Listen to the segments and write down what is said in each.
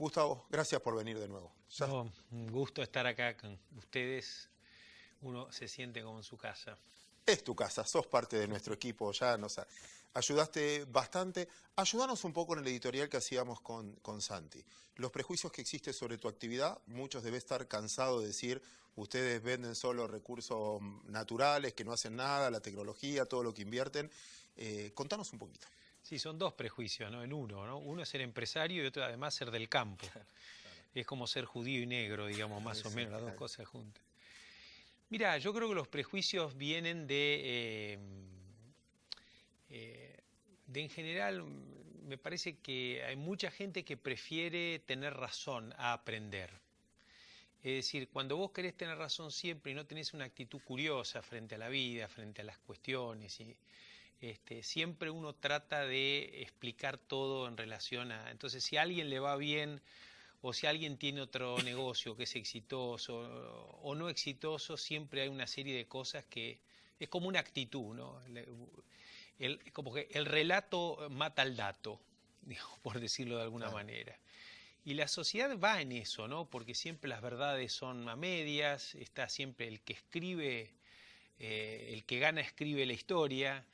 Gustavo, gracias por venir de nuevo. No, un gusto estar acá con ustedes. Uno se siente como en su casa. Es tu casa, sos parte de nuestro equipo, ya nos ayudaste bastante. Ayúdanos un poco en el editorial que hacíamos con Santi. Los prejuicios que existen sobre tu actividad, muchos deben estar cansados de decir, ustedes venden solo recursos naturales, que no hacen nada, la tecnología, todo lo que invierten. Contanos un poquito. Sí, son dos prejuicios, ¿no? En uno, ¿no? Uno es ser empresario y otro además ser del campo. Es como ser judío y negro, digamos, más o menos, las dos cosas juntas. Mira, yo creo que los prejuicios vienen de en general, me parece que hay mucha gente que prefiere tener razón a aprender. Es decir, cuando vos querés tener razón siempre y no tenés una actitud curiosa frente a la vida, frente a las cuestiones, siempre uno trata de explicar todo en relación a... Entonces, si a alguien le va bien o si alguien tiene otro negocio que es exitoso o no exitoso, siempre hay una serie de cosas que... Es como una actitud, ¿no? Como que el relato mata al dato, digamos, por decirlo de alguna manera. Y la sociedad va en eso, ¿no? Porque siempre las verdades son a medias, está siempre el que escribe, el que gana escribe la historia,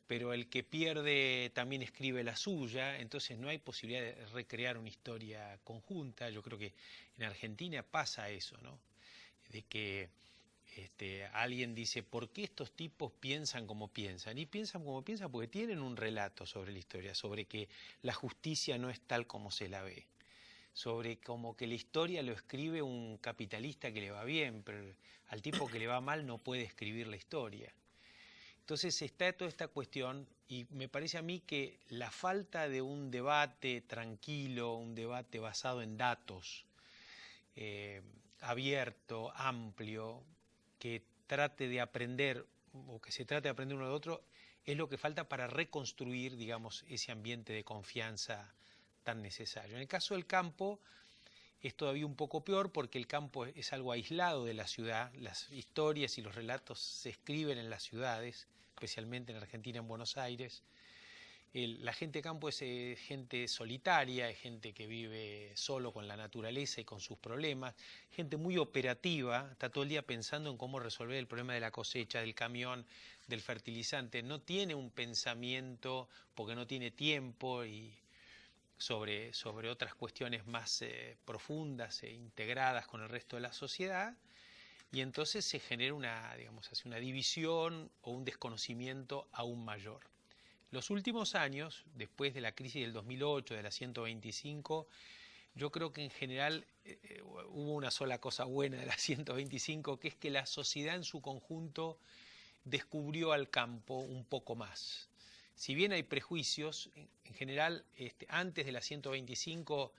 pero el que pierde también escribe la suya, entonces no hay posibilidad de recrear una historia conjunta. Yo creo que en Argentina pasa eso, ¿no? De que alguien dice, ¿por qué estos tipos piensan como piensan? Y piensan como piensan porque tienen un relato sobre la historia, sobre que la justicia no es tal como se la ve, sobre como que la historia lo escribe un capitalista que le va bien, pero al tipo que le va mal no puede escribir la historia. Entonces está toda esta cuestión y me parece a mí que la falta de un debate tranquilo, un debate basado en datos, abierto, amplio, que trate de aprender o que se trate de aprender uno de otro, es lo que falta para reconstruir, digamos, ese ambiente de confianza tan necesario. En el caso del campo es todavía un poco peor porque el campo es algo aislado de la ciudad, las historias y los relatos se escriben en las ciudades, especialmente en Argentina, en Buenos Aires. La gente de campo es gente solitaria, es gente que vive solo con la naturaleza y con sus problemas, gente muy operativa, está todo el día pensando en cómo resolver el problema de la cosecha, del camión, del fertilizante, no tiene un pensamiento porque no tiene tiempo y sobre otras cuestiones más profundas e integradas con el resto de la sociedad, y entonces se genera una, digamos así, una división o un desconocimiento aún mayor. Los últimos años, después de la crisis del 2008, de la 125, yo creo que en general hubo una sola cosa buena de la 125, que es que la sociedad en su conjunto descubrió al campo un poco más. Si bien hay prejuicios, en general, antes de la 125,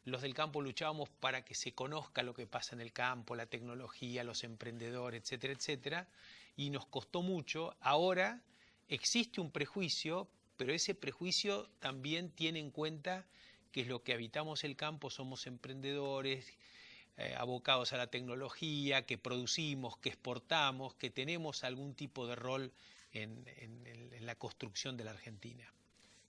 los del campo luchábamos para que se conozca lo que pasa en el campo, la tecnología, los emprendedores, etcétera, etcétera, y nos costó mucho. Ahora existe un prejuicio, pero ese prejuicio también tiene en cuenta que es lo que habitamos el campo, somos emprendedores, abocados a la tecnología, que producimos, que exportamos, que tenemos algún tipo de rol en la construcción de la Argentina.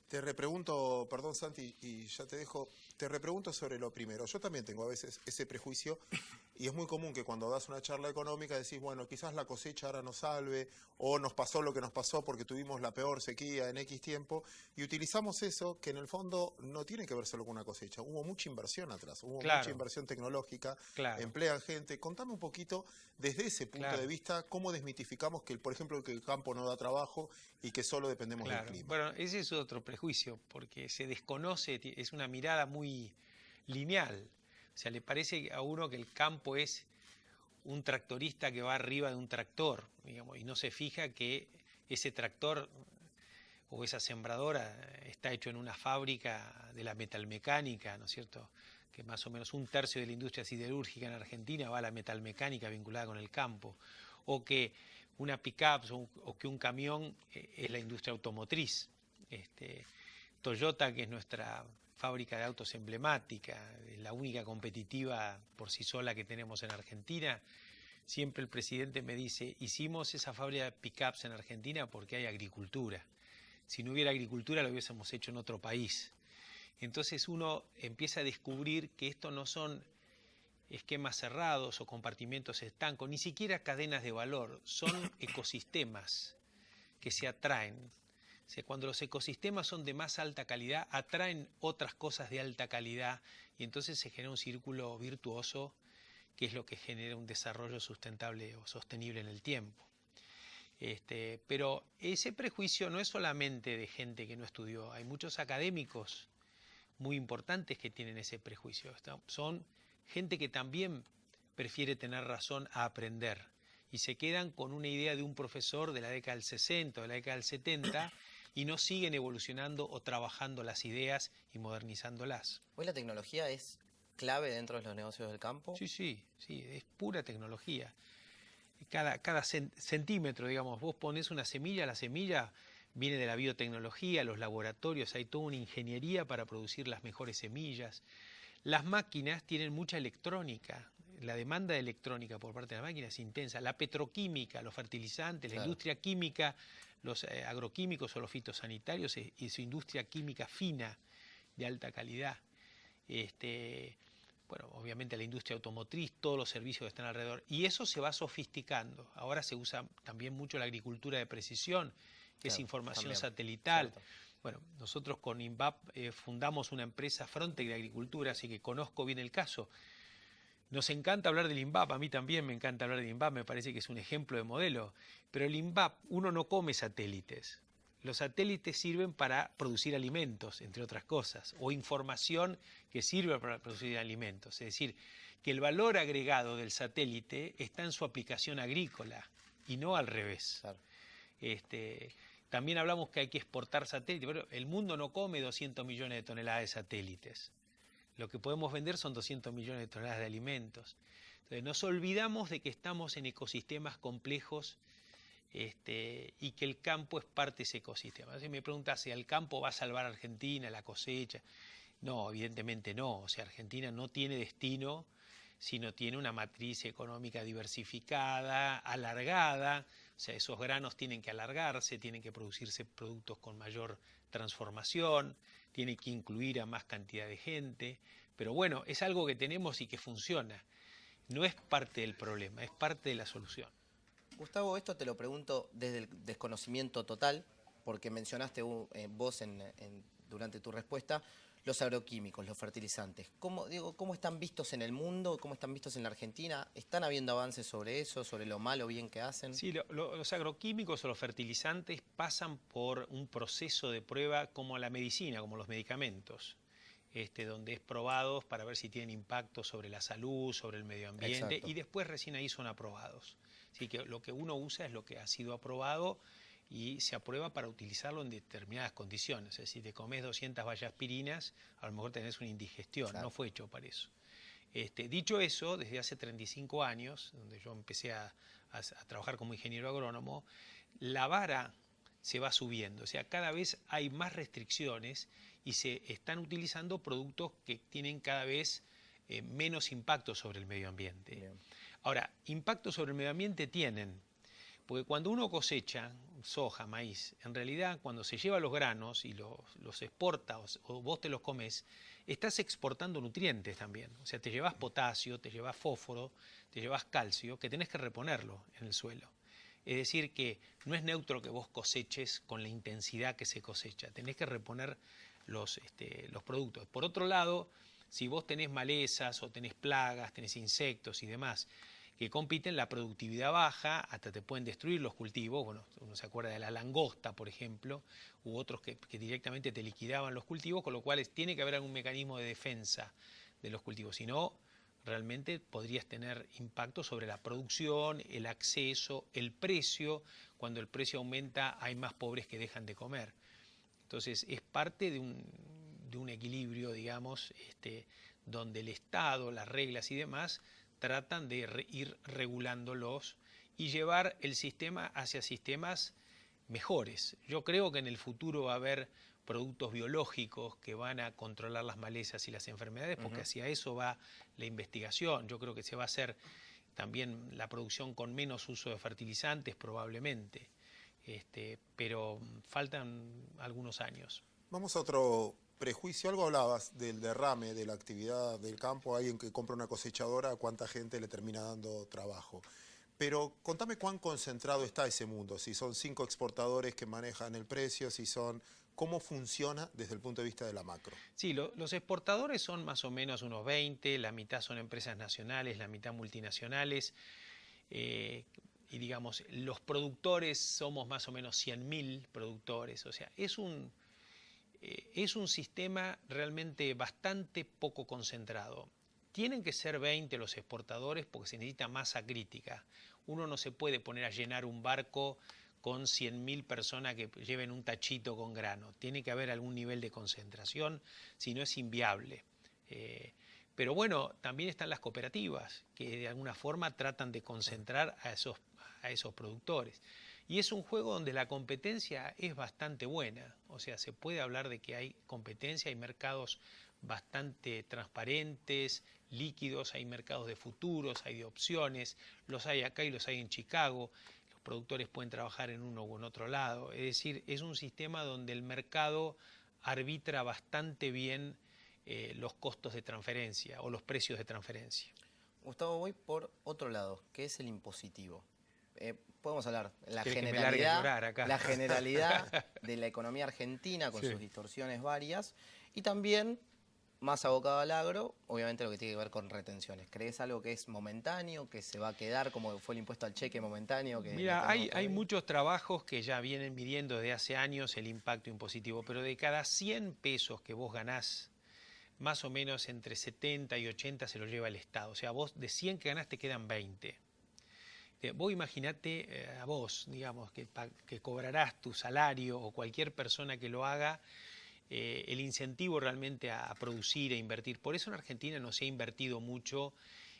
Te repregunto, perdón Santi, y ya te dejo, te repregunto sobre lo primero. Yo también tengo a veces ese prejuicio y es muy común que cuando das una charla económica decís, bueno, quizás la cosecha ahora nos salve o nos pasó lo que nos pasó porque tuvimos la peor sequía en X tiempo y utilizamos eso que en el fondo no tiene que ver solo con una cosecha. Hubo mucha inversión atrás, hubo mucha inversión tecnológica, emplean gente. Contame un poquito desde ese punto de vista cómo desmitificamos que, por ejemplo, que el campo no da trabajo y que solo dependemos del clima. Bueno, ese es otro prejuicio, porque se desconoce, es una mirada muy lineal. O sea, le parece a uno que el campo es un tractorista que va arriba de un tractor, digamos, y no se fija que ese tractor o esa sembradora está hecho en una fábrica de la metalmecánica, ¿no es cierto? Que más o menos un tercio de la industria siderúrgica en Argentina va a la metalmecánica vinculada con el campo, o que una pick-up o que un camión es la industria automotriz. Toyota, que es nuestra fábrica de autos emblemática, es la única competitiva por sí sola que tenemos en Argentina. Siempre el presidente me dice, hicimos esa fábrica de pick-ups en Argentina porque hay agricultura. Si no hubiera agricultura lo hubiésemos hecho en otro país. Entonces uno empieza a descubrir que esto no son esquemas cerrados o compartimentos estancos, ni siquiera cadenas de valor, son ecosistemas que se atraen. O sea, cuando los ecosistemas son de más alta calidad, atraen otras cosas de alta calidad y entonces se genera un círculo virtuoso que es lo que genera un desarrollo sustentable o sostenible en el tiempo. Pero ese prejuicio no es solamente de gente que no estudió, hay muchos académicos muy importantes que tienen ese prejuicio. Son gente que también prefiere tener razón a aprender y se quedan con una idea de un profesor de la década del 60 o de la década del 70 y no siguen evolucionando o trabajando las ideas y modernizándolas. ¿Hoy la tecnología es clave dentro de los negocios del campo? Sí, es pura tecnología. Cada centímetro, digamos, vos pones una semilla, la semilla viene de la biotecnología, los laboratorios, hay toda una ingeniería para producir las mejores semillas. Las máquinas tienen mucha electrónica, la demanda de electrónica por parte de las máquinas es intensa. La petroquímica, los fertilizantes, la industria química, los agroquímicos o los fitosanitarios y su industria química fina de alta calidad. Bueno, obviamente la industria automotriz, todos los servicios que están alrededor. Y eso se va sofisticando. Ahora se usa también mucho la agricultura de precisión, que es información también, satelital. cierto. Bueno, nosotros con INVAP fundamos una empresa Frontec de agricultura, así que conozco bien el caso. Nos encanta hablar del INVAP, a mí también me encanta hablar del INVAP, me parece que es un ejemplo de modelo. Pero el INVAP, uno no come satélites. Los satélites sirven para producir alimentos, entre otras cosas, o información que sirve para producir alimentos. Es decir, que el valor agregado del satélite está en su aplicación agrícola y no al revés. Claro. También hablamos que hay que exportar satélites, pero el mundo no come 200 millones de toneladas de satélites. Lo que podemos vender son 200 millones de toneladas de alimentos. Entonces, nos olvidamos de que estamos en ecosistemas complejos y que el campo es parte de ese ecosistema. Si me preguntas si el campo va a salvar a Argentina, la cosecha, no, evidentemente no. O sea, Argentina no tiene destino, sino tiene una matriz económica diversificada, alargada. O sea, esos granos tienen que alargarse, tienen que producirse productos con mayor transformación, tiene que incluir a más cantidad de gente. Pero bueno, es algo que tenemos y que funciona. No es parte del problema, es parte de la solución. Gustavo, esto te lo pregunto desde el desconocimiento total, porque mencionaste vos durante tu respuesta los agroquímicos, los fertilizantes. ¿Cómo están vistos en el mundo? ¿Cómo están vistos en la Argentina? ¿Están habiendo avances sobre eso, sobre lo malo o bien que hacen? Sí, los agroquímicos o los fertilizantes pasan por un proceso de prueba como la medicina, como los medicamentos, donde es probados para ver si tienen impacto sobre la salud, sobre el medio ambiente, Exacto. y después recién ahí son aprobados. Así que lo que uno usa es lo que ha sido aprobado y se aprueba para utilizarlo en determinadas condiciones. Es decir, si te comes 200 vallaspirinas, a lo mejor tenés una indigestión, claro. No fue hecho para eso. Dicho eso, desde hace 35 años, donde yo empecé a trabajar como ingeniero agrónomo, la vara se va subiendo. O sea, cada vez hay más restricciones y se están utilizando productos que tienen cada vez menos impacto sobre el medio ambiente. Bien. Ahora, impacto sobre el medio ambiente tienen, porque cuando uno cosecha soja, maíz, en realidad cuando se lleva los granos y los exporta o vos te los comes, estás exportando nutrientes también. O sea, te llevas potasio, te llevas fósforo, te llevas calcio, que tenés que reponerlo en el suelo. Es decir, que no es neutro que vos coseches con la intensidad que se cosecha, tenés que reponer los productos. Por otro lado, si vos tenés malezas o tenés plagas, tenés insectos y demás, que compiten, la productividad baja, hasta te pueden destruir los cultivos. Bueno, uno se acuerda de la langosta, por ejemplo, u otros que directamente te liquidaban los cultivos, con lo cual tiene que haber algún mecanismo de defensa de los cultivos. Si no, realmente podrías tener impacto sobre la producción, el acceso, el precio. Cuando el precio aumenta, hay más pobres que dejan de comer. Entonces, es parte de un equilibrio, digamos, donde el Estado, las reglas y demás tratan de ir regulándolos y llevar el sistema hacia sistemas mejores. Yo creo que en el futuro va a haber productos biológicos que van a controlar las malezas y las enfermedades, porque hacia eso va la investigación. Yo creo que se va a hacer también la producción con menos uso de fertilizantes probablemente, pero faltan algunos años. Vamos a otro prejuicio, algo hablabas del derrame de la actividad del campo, alguien que compra una cosechadora, a cuánta gente le termina dando trabajo. Pero contame cuán concentrado está ese mundo, si son 5 exportadores que manejan el precio, si son... ¿Cómo funciona desde el punto de vista de la macro? Sí, los exportadores son más o menos unos 20, la mitad son empresas nacionales, la mitad multinacionales. Y digamos, los productores somos más o menos 100.000 productores. O sea, es un sistema realmente bastante poco concentrado. Tienen que ser 20 los exportadores porque se necesita masa crítica. Uno no se puede poner a llenar un barco con 100.000 personas que lleven un tachito con grano. Tiene que haber algún nivel de concentración, si no es inviable. Pero bueno, también están las cooperativas, que de alguna forma tratan de concentrar a esos productores. Y es un juego donde la competencia es bastante buena. O sea, se puede hablar de que hay competencia, hay mercados bastante transparentes, líquidos, hay mercados de futuros, hay de opciones, los hay acá y los hay en Chicago. Los productores pueden trabajar en uno u en otro lado. Es decir, es un sistema donde el mercado arbitra bastante bien los costos de transferencia o los precios de transferencia. Gustavo, voy por otro lado, que es el impositivo. Podemos hablar la generalidad de la economía argentina con sus distorsiones varias y también, más abocado al agro, obviamente lo que tiene que ver con retenciones. ¿Crees algo que es momentáneo, que se va a quedar como fue el impuesto al cheque momentáneo? Mira, hay muchos trabajos que ya vienen midiendo desde hace años el impacto impositivo, pero de cada 100 pesos que vos ganás, más o menos entre 70 y 80 se lo lleva el Estado. O sea, vos de 100 que ganás te quedan 20. Vos imaginate a vos, digamos, que cobrarás tu salario o cualquier persona que lo haga, el incentivo realmente a producir e invertir. Por eso en Argentina no se ha invertido mucho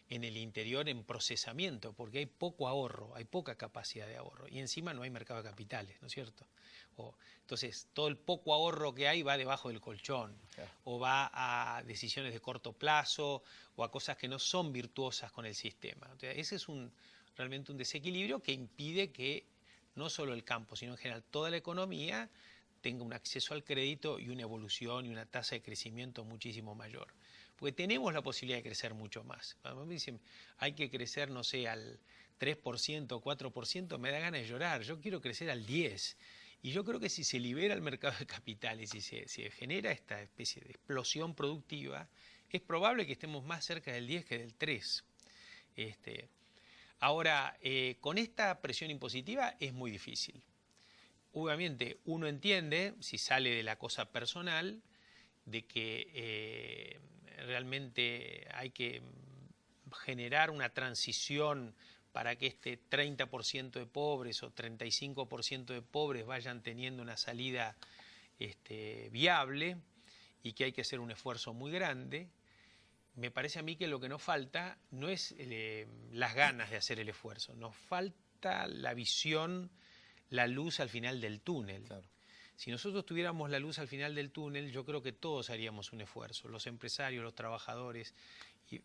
en el interior en procesamiento, porque hay poco ahorro, hay poca capacidad de ahorro. Y encima no hay mercado de capitales, ¿no es cierto? Entonces, todo el poco ahorro que hay va debajo del colchón, o va a decisiones de corto plazo, o a cosas que no son virtuosas con el sistema. O sea, ese es realmente un desequilibrio que impide que no solo el campo, sino en general toda la economía tenga un acceso al crédito y una evolución y una tasa de crecimiento muchísimo mayor. Porque tenemos la posibilidad de crecer mucho más. Cuando me dicen, hay que crecer, no sé, al 3%, 4%, me da ganas de llorar. Yo quiero crecer al 10%. Y yo creo que si se libera el mercado de capitales y se genera esta especie de explosión productiva, es probable que estemos más cerca del 10 que del 3. Ahora, con esta presión impositiva es muy difícil. Obviamente, uno entiende, si sale de la cosa personal, de que realmente hay que generar una transición para que este 30% de pobres o 35% de pobres vayan teniendo una salida viable y que hay que hacer un esfuerzo muy grande. Me parece a mí que lo que nos falta no es las ganas de hacer el esfuerzo, nos falta la visión, la luz al final del túnel. Claro. Si nosotros tuviéramos la luz al final del túnel, yo creo que todos haríamos un esfuerzo, los empresarios, los trabajadores,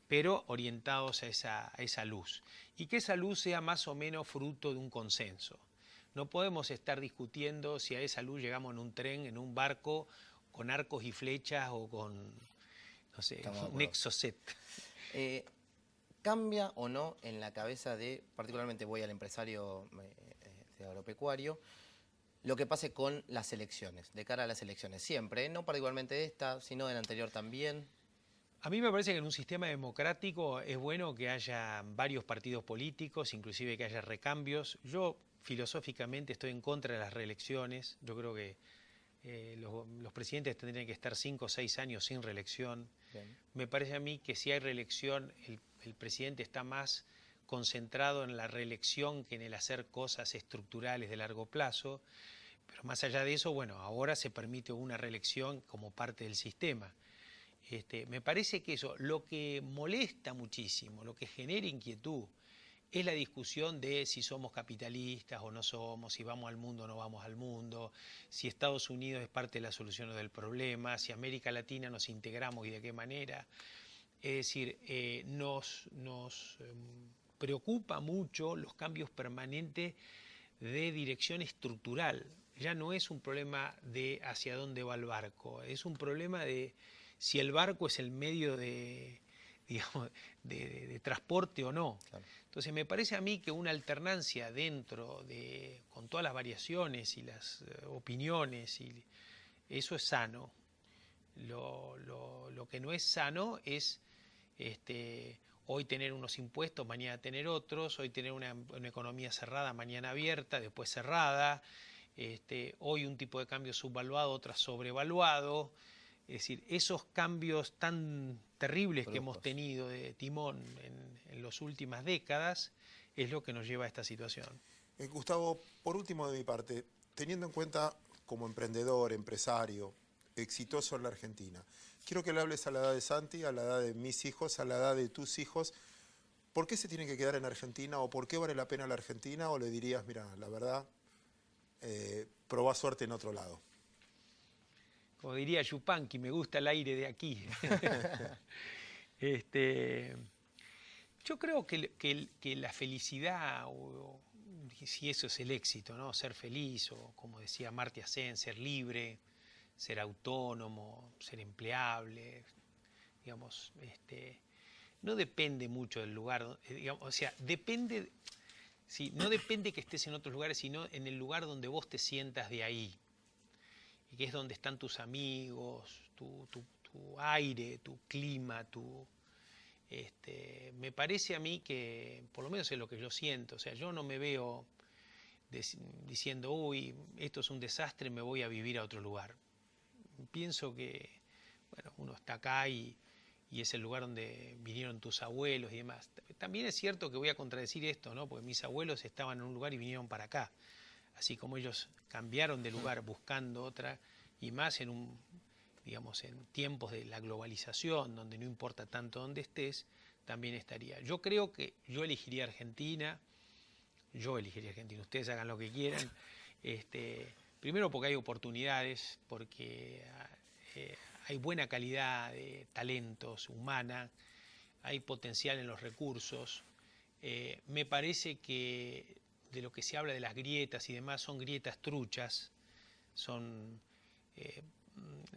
pero orientados a esa luz. Y que esa luz sea más o menos fruto de un consenso. No podemos estar discutiendo si a esa luz llegamos en un tren, en un barco, con arcos y flechas o con, no sé, un exocet. ¿Cambia o no en la cabeza de, particularmente voy al empresario agropecuario, lo que pase con las elecciones, de cara a las elecciones? Siempre, no particularmente de esta, sino del anterior también. A mí me parece que en un sistema democrático es bueno que haya varios partidos políticos, inclusive que haya recambios. Yo filosóficamente estoy en contra de las reelecciones. Yo creo que los presidentes tendrían que estar 5 o 6 años sin reelección. Bien. Me parece a mí que si hay reelección, el presidente está más concentrado en la reelección que en el hacer cosas estructurales de largo plazo. Pero más allá de eso, bueno, ahora se permite una reelección como parte del sistema. Me parece que eso, lo que molesta muchísimo, lo que genera inquietud, es la discusión de si somos capitalistas o no somos, si vamos al mundo o no vamos al mundo, si Estados Unidos es parte de la solución o del problema, si América Latina nos integramos y de qué manera. Es decir, nos preocupa mucho los cambios permanentes de dirección estructural. ya no es un problema de hacia dónde va el barco, es un problema de si el barco es el medio de, digamos, de transporte o no. Claro. Entonces me parece a mí que una alternancia dentro de, con todas las variaciones y las opiniones, y eso es sano. Lo que no es sano es hoy tener unos impuestos, mañana tener otros, hoy tener una economía cerrada, mañana abierta, después cerrada, hoy un tipo de cambio subvaluado, otra sobrevaluado. Es decir, esos cambios tan terribles que hemos tenido de timón en las últimas décadas es lo que nos lleva a esta situación. Gustavo, por último de mi parte, teniendo en cuenta como emprendedor, empresario, exitoso en la Argentina, quiero que le hables a la edad de Santi, a la edad de mis hijos, a la edad de tus hijos. ¿Por qué se tienen que quedar en Argentina o por qué vale la pena la Argentina? ¿O le dirías, mira, la verdad, probá suerte en otro lado? Como diría Yupanqui, me gusta el aire de aquí. Yo creo que la felicidad, o si eso es el éxito, ¿no? Ser feliz, o como decía Amartya Sen, ser libre, ser autónomo, ser empleable, digamos, no depende mucho del lugar, digamos, o sea, depende, sí, no depende que estés en otros lugares, sino en el lugar donde vos te sientas de ahí, y que es donde están tus amigos, tu aire, tu clima, me parece a mí que, por lo menos es lo que yo siento, o sea, yo no me veo diciendo, uy, esto es un desastre, me voy a vivir a otro lugar. Pienso que, bueno, uno está acá y es el lugar donde vinieron tus abuelos y demás. También es cierto que voy a contradecir esto, ¿no? Porque mis abuelos estaban en un lugar y vinieron para acá. Así como ellos cambiaron de lugar buscando otra, y más en digamos, en tiempos de la globalización, donde no importa tanto dónde estés, también estaría. Yo creo que yo elegiría Argentina, ustedes hagan lo que quieran, primero porque hay oportunidades, porque hay buena calidad de talentos humana, hay potencial en los recursos. Me parece que de lo que se habla de las grietas y demás son grietas truchas,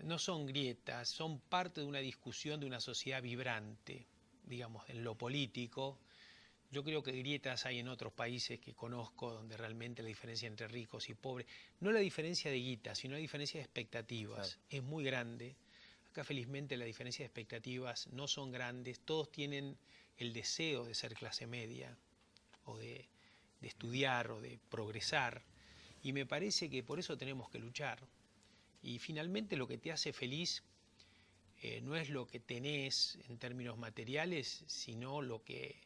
no son grietas, son parte de una discusión de una sociedad vibrante, digamos, en lo político. Yo creo que grietas hay en otros países que conozco donde realmente la diferencia entre ricos y pobres, no la diferencia de guita, sino la diferencia de expectativas, claro, es muy grande. Acá felizmente la diferencia de expectativas no son grandes, todos tienen el deseo de ser clase media o de estudiar o de progresar, y me parece que por eso tenemos que luchar. Y finalmente lo que te hace feliz no es lo que tenés en términos materiales, sino lo que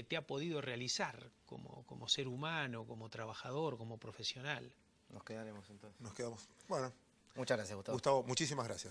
te ha podido realizar como ser humano, como trabajador, como profesional. Nos quedaremos entonces. Nos quedamos. Bueno. Muchas gracias, Gustavo. Gustavo, muchísimas gracias.